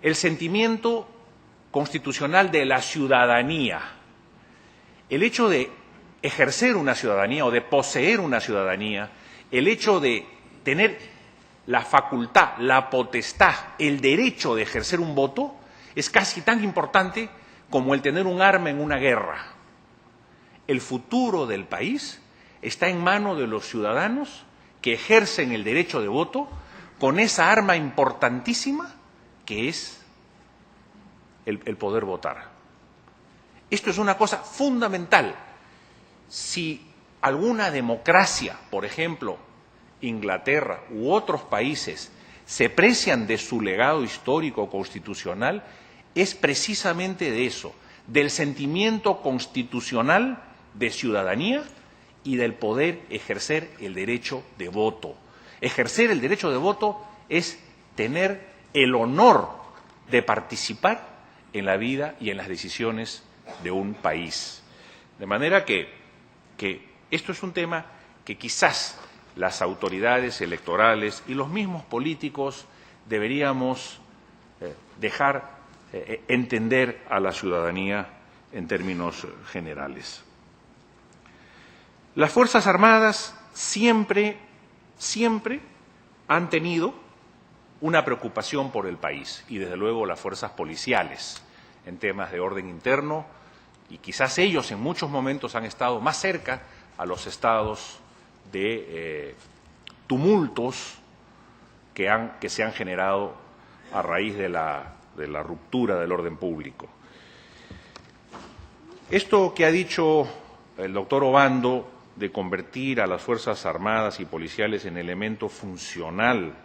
el sentimiento constitucional de la ciudadanía, el hecho de ejercer una ciudadanía o de poseer una ciudadanía, el hecho de tener la facultad, la potestad, el derecho de ejercer un voto, es casi tan importante como el tener un arma en una guerra. El futuro del país está en manos de los ciudadanos que ejercen el derecho de voto con esa arma importantísima que es el poder votar. Esto es una cosa fundamental. Si alguna democracia, por ejemplo, Inglaterra u otros países, se precian de su legado histórico constitucional, es precisamente de eso, del sentimiento constitucional de ciudadanía y del poder ejercer el derecho de voto. Ejercer el derecho de voto es tener el honor de participar en la vida y en las decisiones de un país. De manera que esto es un tema que quizás las autoridades electorales y los mismos políticos deberíamos dejar entender a la ciudadanía en términos generales. Las Fuerzas Armadas siempre han tenido una preocupación por el país y, desde luego, las fuerzas policiales en temas de orden interno, y quizás ellos en muchos momentos han estado más cerca a los estados de tumultos que se han generado a raíz de la ruptura del orden público. Esto que ha dicho el doctor Obando de convertir a las Fuerzas Armadas y policiales en elemento funcional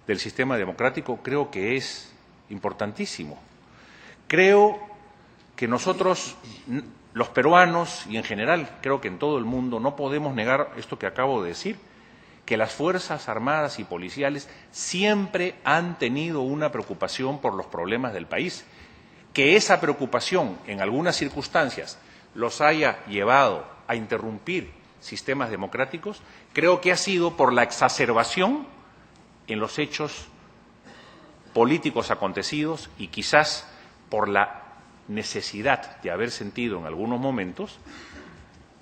del sistema democrático, creo que es importantísimo. Creo que nosotros, los peruanos y en general, creo que en todo el mundo, no podemos negar esto que acabo de decir, que las Fuerzas Armadas y policiales siempre han tenido una preocupación por los problemas del país, que esa preocupación en algunas circunstancias los haya llevado a interrumpir sistemas democráticos, creo que ha sido por la exacerbación en los hechos políticos acontecidos y quizás por la necesidad de haber sentido en algunos momentos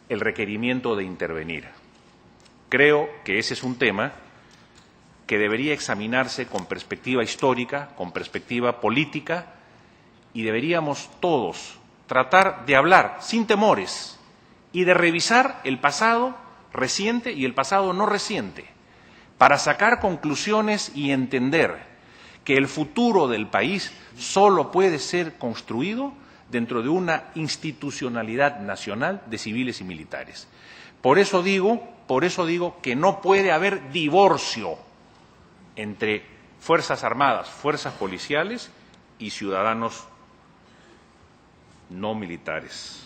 el requerimiento de intervenir. Creo que ese es un tema que debería examinarse con perspectiva histórica, con perspectiva política, y deberíamos todos tratar de hablar sin temores y de revisar el pasado reciente y el pasado no reciente, para sacar conclusiones y entender que el futuro del país solo puede ser construido dentro de una institucionalidad nacional de civiles y militares. Por eso digo que no puede haber divorcio entre Fuerzas Armadas, fuerzas policiales y ciudadanos no militares.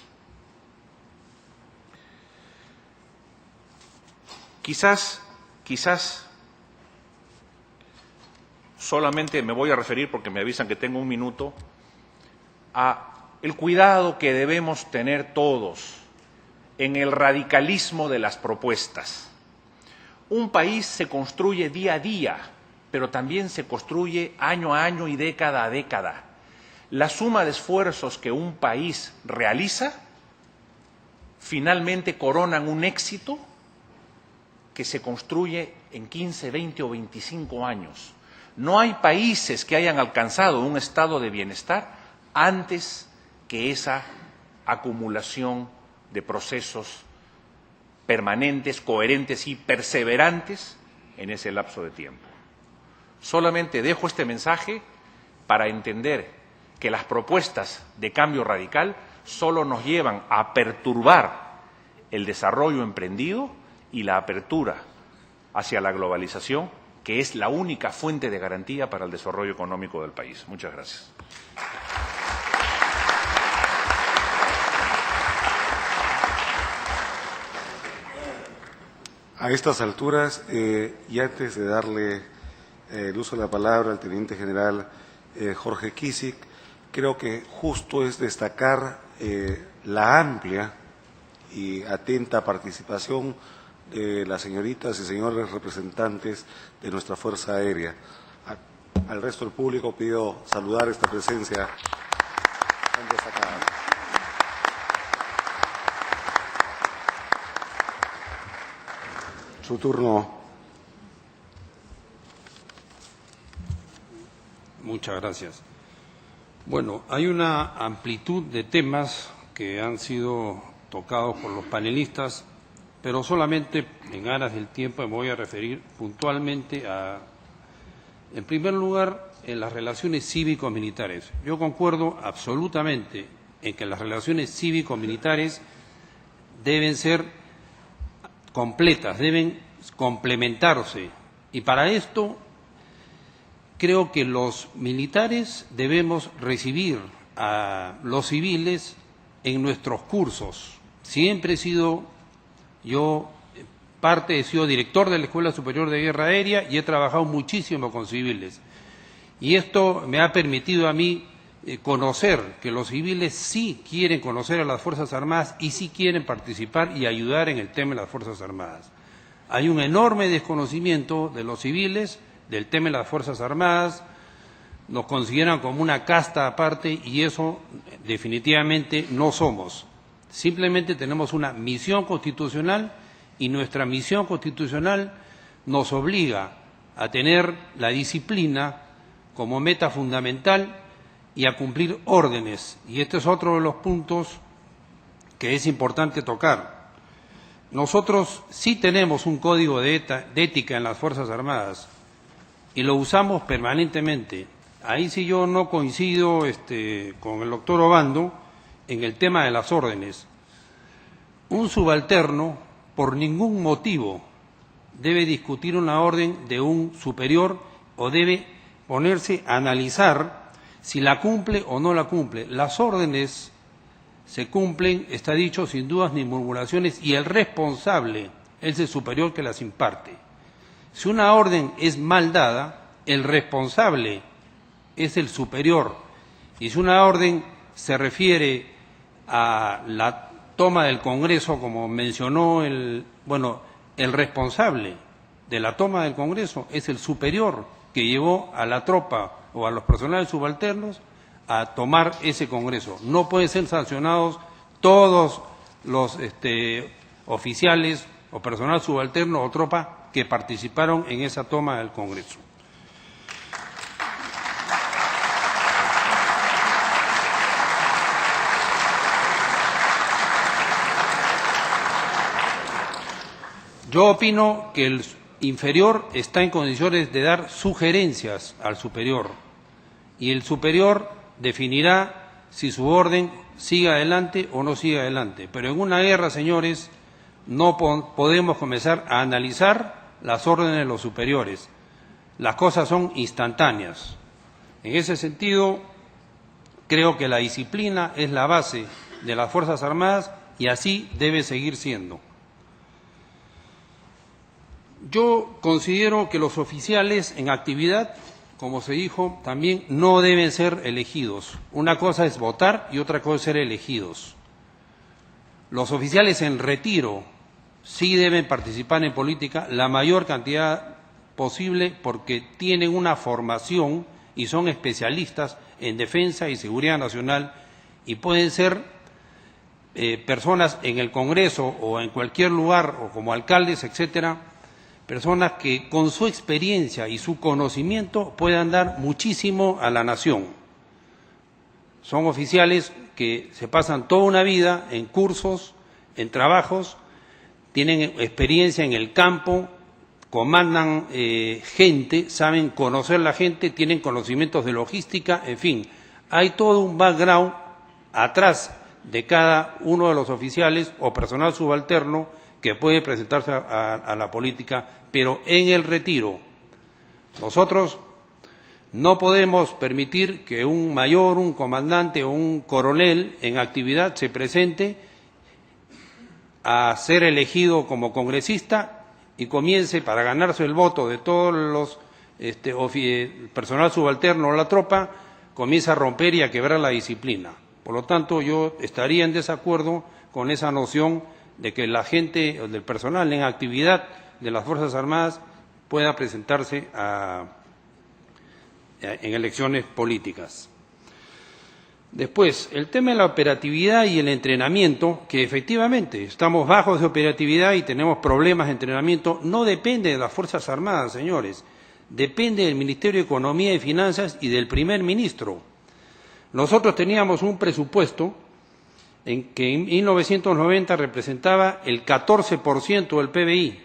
Quizás solamente me voy a referir, porque me avisan que tengo un minuto, a el cuidado que debemos tener todos en el radicalismo de las propuestas. Un país se construye día a día, pero también se construye año a año y década a década. La suma de esfuerzos que un país realiza finalmente coronan un éxito que se construye en 15, 20 o 25 años. No hay países que hayan alcanzado un estado de bienestar antes que esa acumulación de procesos permanentes, coherentes y perseverantes en ese lapso de tiempo. Solamente dejo este mensaje para entender que las propuestas de cambio radical solo nos llevan a perturbar el desarrollo emprendido y la apertura hacia la globalización, que es la única fuente de garantía para el desarrollo económico del país. Muchas gracias. A estas alturas, y antes de darle el uso de la palabra al Teniente General Jorge Kisic, creo que justo es destacar la amplia y atenta participación de las señoritas y señores representantes de nuestra Fuerza Aérea. al resto del público pido saludar esta presencia tan destacada. Su turno. Muchas gracias. Bueno, hay una amplitud de temas que han sido tocados por los panelistas, pero solamente en aras del tiempo me voy a referir puntualmente a, en primer lugar, en las relaciones cívico-militares. Yo concuerdo absolutamente en que las relaciones cívico-militares deben ser completas, deben complementarse. Y para esto creo que los militares debemos recibir a los civiles en nuestros cursos. Siempre he sido he sido director de la Escuela Superior de Guerra Aérea y he trabajado muchísimo con civiles. Y esto me ha permitido a mí conocer que los civiles sí quieren conocer a las Fuerzas Armadas y sí quieren participar y ayudar en el tema de las Fuerzas Armadas. Hay un enorme desconocimiento de los civiles del tema de las Fuerzas Armadas, nos consideran como una casta aparte y eso definitivamente no somos. Simplemente tenemos una misión constitucional y nuestra misión constitucional nos obliga a tener la disciplina como meta fundamental y a cumplir órdenes. Y este es otro de los puntos que es importante tocar. Nosotros sí tenemos un código de ética en las Fuerzas Armadas y lo usamos permanentemente. Ahí sí yo no coincido con el doctor Obando en el tema de las órdenes. Un subalterno, por ningún motivo, debe discutir una orden de un superior o debe ponerse a analizar si la cumple o no la cumple. Las órdenes se cumplen, está dicho, sin dudas ni murmuraciones, y el responsable es el superior que las imparte. Si una orden es mal dada, el responsable es el superior. Y si una orden se refiere a la toma del Congreso, como mencionó el responsable de la toma del Congreso es el superior que llevó a la tropa o a los personales subalternos a tomar ese Congreso. No pueden ser sancionados todos los oficiales o personal subalterno o tropa que participaron en esa toma del Congreso. Yo opino que el inferior está en condiciones de dar sugerencias al superior y el superior definirá si su orden sigue adelante o no sigue adelante. Pero en una guerra, señores, no podemos comenzar a analizar las órdenes de los superiores. Las cosas son instantáneas. En ese sentido, creo que la disciplina es la base de las Fuerzas Armadas y así debe seguir siendo. Yo considero que los oficiales en actividad, como se dijo, también no deben ser elegidos. Una cosa es votar y otra cosa es ser elegidos. Los oficiales en retiro sí deben participar en política la mayor cantidad posible porque tienen una formación y son especialistas en defensa y seguridad nacional y pueden ser personas en el Congreso o en cualquier lugar o como alcaldes, etcétera, personas que con su experiencia y su conocimiento puedan dar muchísimo a la nación. Son oficiales que se pasan toda una vida en cursos, en trabajos, tienen experiencia en el campo, comandan gente, saben conocer la gente, tienen conocimientos de logística, en fin, hay todo un background atrás de cada uno de los oficiales o personal subalterno que puede presentarse a la política, pero en el retiro. Nosotros no podemos permitir que un mayor, un comandante o un coronel en actividad se presente a ser elegido como congresista y comience, para ganarse el voto de todos los personal subalterno o la tropa, comienza a romper y a quebrar la disciplina. Por lo tanto, yo estaría en desacuerdo con esa noción de que la gente, del personal en actividad de las Fuerzas Armadas pueda presentarse en elecciones políticas. Después, el tema de la operatividad y el entrenamiento, que efectivamente estamos bajos de operatividad y tenemos problemas de entrenamiento, no depende de las Fuerzas Armadas, señores, depende del Ministerio de Economía y Finanzas y del primer ministro. Nosotros teníamos un presupuesto en que en 1990 representaba el 14% del PBI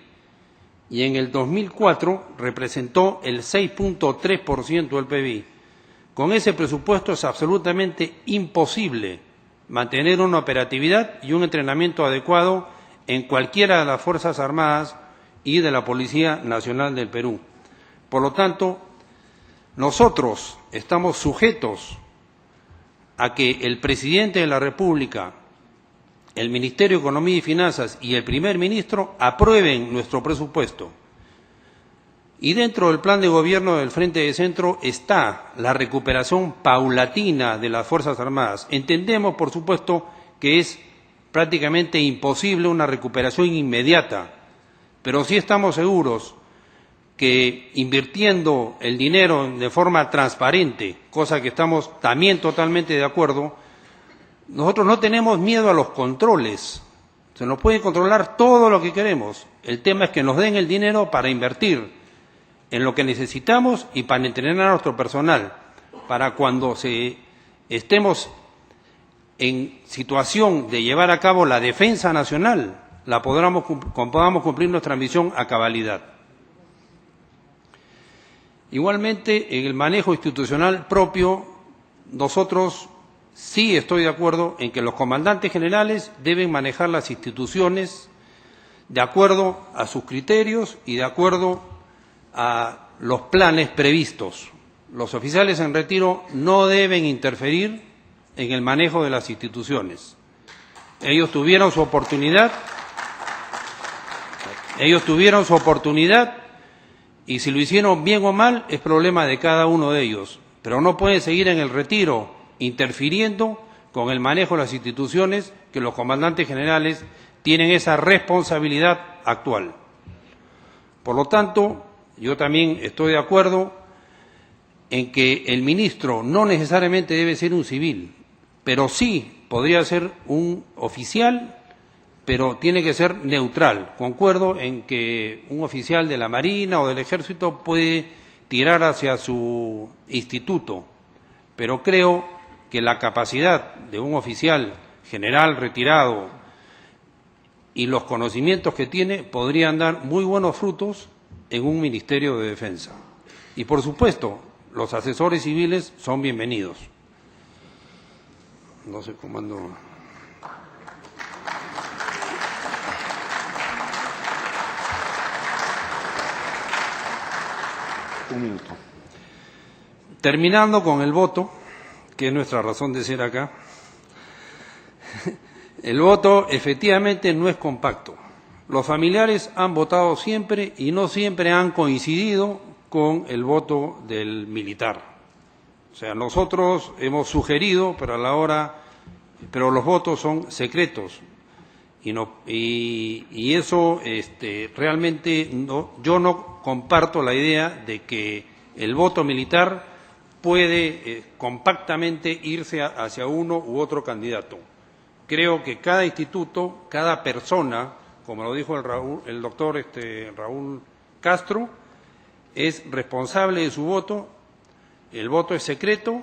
y en el 2004 representó el 6.3% del PBI. Con ese presupuesto es absolutamente imposible mantener una operatividad y un entrenamiento adecuado en cualquiera de las Fuerzas Armadas y de la Policía Nacional del Perú. Por lo tanto, nosotros estamos sujetos a que el Presidente de la República, el Ministerio de Economía y Finanzas y el Primer Ministro aprueben nuestro presupuesto. Y dentro del plan de gobierno del Frente de Centro está la recuperación paulatina de las Fuerzas Armadas. Entendemos, por supuesto, que es prácticamente imposible una recuperación inmediata, pero sí estamos seguros que invirtiendo el dinero de forma transparente, cosa que estamos también totalmente de acuerdo, nosotros no tenemos miedo a los controles. Se nos puede controlar todo lo que queremos. El tema es que nos den el dinero para invertir en lo que necesitamos y para entrenar a nuestro personal, para cuando estemos en situación de llevar a cabo la defensa nacional, podamos cumplir nuestra misión a cabalidad. Igualmente, en el manejo institucional propio, nosotros sí estoy de acuerdo en que los comandantes generales deben manejar las instituciones de acuerdo a sus criterios y de acuerdo a los planes previstos. Los oficiales en retiro no deben interferir en el manejo de las instituciones. Ellos tuvieron su oportunidad y si lo hicieron bien o mal es problema de cada uno de ellos, pero no pueden seguir en el retiro interfiriendo con el manejo de las instituciones, que los comandantes generales tienen esa responsabilidad actual. Por lo tanto, yo también estoy de acuerdo en que el ministro no necesariamente debe ser un civil, pero sí podría ser un oficial, pero tiene que ser neutral. Concuerdo en que un oficial de la Marina o del Ejército puede tirar hacia su instituto, pero creo que la capacidad de un oficial general retirado y los conocimientos que tiene podrían dar muy buenos frutos en un Ministerio de Defensa. Y, por supuesto, los asesores civiles son bienvenidos. No sé cómo ando. Un minuto. Terminando con el voto, que es nuestra razón de ser acá. El voto efectivamente no es compacto. Los familiares han votado siempre y no siempre han coincidido con el voto del militar. O sea, nosotros hemos sugerido, pero los votos son secretos. Y eso realmente yo no comparto la idea de que el voto militar puede compactamente irse hacia uno u otro candidato. Creo que cada instituto, cada persona, como lo dijo el doctor Raúl Castro, es responsable de su voto, el voto es secreto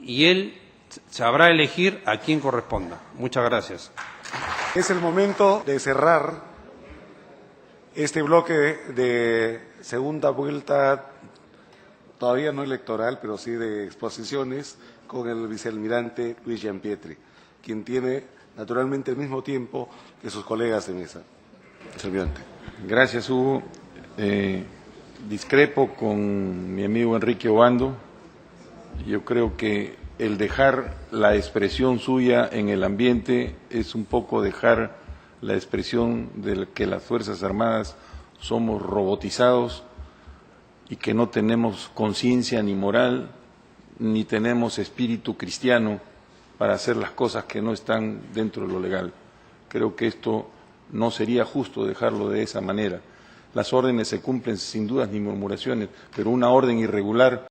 y él sabrá elegir a quien corresponda. Muchas gracias. Es el momento de cerrar este bloque de segunda vuelta, todavía no electoral, pero sí de exposiciones, con el vicealmirante Luis Gianpietri, quien tiene naturalmente el mismo tiempo que sus colegas de mesa. Vicealmirante. Gracias, Hugo. Discrepo con mi amigo Enrique Obando. Yo creo que el dejar la expresión suya en el ambiente es un poco dejar la expresión de que las Fuerzas Armadas somos robotizados y que no tenemos conciencia ni moral, ni tenemos espíritu cristiano para hacer las cosas que no están dentro de lo legal. Creo que esto no sería justo dejarlo de esa manera. Las órdenes se cumplen sin dudas ni murmuraciones, pero una orden irregular